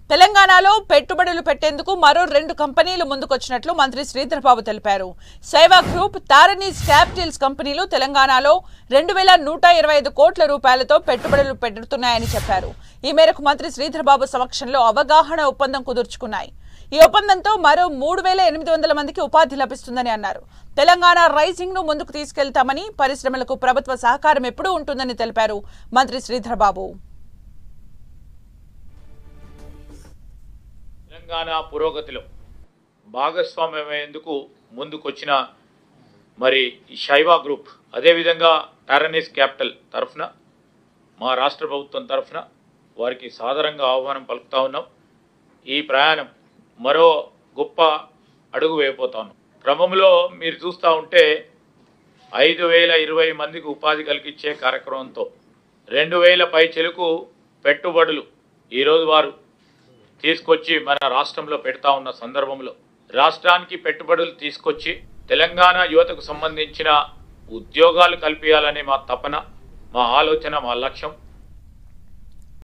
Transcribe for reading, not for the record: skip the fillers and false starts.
తెలంగాణలో పెట్టుబడులు పెట్టేందుకు మరో 2 కంపెనీలు ముందుకొచ్చినట్లు మంత్రి శ్రీధర్ బాబు తెలిపారు. శైవ గ్రూప్, తారనీస్ క్యాపిటల్స్ కంపెనీలు తెలంగాణలో 2125 కోట్ల రూపాయలతో పెట్టుబడులు పెడుతున్నాయని చెప్పారు. ఈ మేరకు మంత్రి శ్రీధర్ బాబు సమక్షంలో అవగాహన ఒప్పందం కుదుర్చుకున్నాయి. ఈ ఒప్పందంతో మరో 3800 మందికి ఉపాధి లభిస్తుందని అన్నారు. తెలంగాణ రైజింగ్ ను ముందుకు తీసుకెళ్తామని, పరిశ్రమలకు ప్రభుత్వ సహకారం ఎప్పుడూ ఉంటుందని తెలిపారు మంత్రి శ్రీధర్ బాబు. తెలంగాణ పురోగతిలో భాగస్వామ్యమయ్యేందుకు ముందుకొచ్చిన శైవ గ్రూప్, అదేవిధంగా టారనీస్ క్యాపిటల్ తరఫున మా రాష్ట్ర ప్రభుత్వం తరఫున వారికి సాదరంగా ఆహ్వానం పలుకుతా ఉన్నాం. ఈ ప్రయాణం మరో గొప్ప అడుగు వేయబోతా ఉన్నాం. క్రమంలో మీరు చూస్తూ ఉంటే 5020 మందికి ఉపాధి కలిగించే కార్యక్రమంతో 2000 పైచిలకు పెట్టుబడులు ఈరోజు వారు తీసుకొచ్చి మన రాష్ట్రంలో పెడతా ఉన్న సందర్భంలో రాష్ట్రానికి పెట్టుబడులు తీసుకొచ్చి తెలంగాణ యువతకు సంబంధించిన ఉద్యోగాలు కల్పించాలనే మా తపన, మా ఆలోచన, మా లక్ష్యం.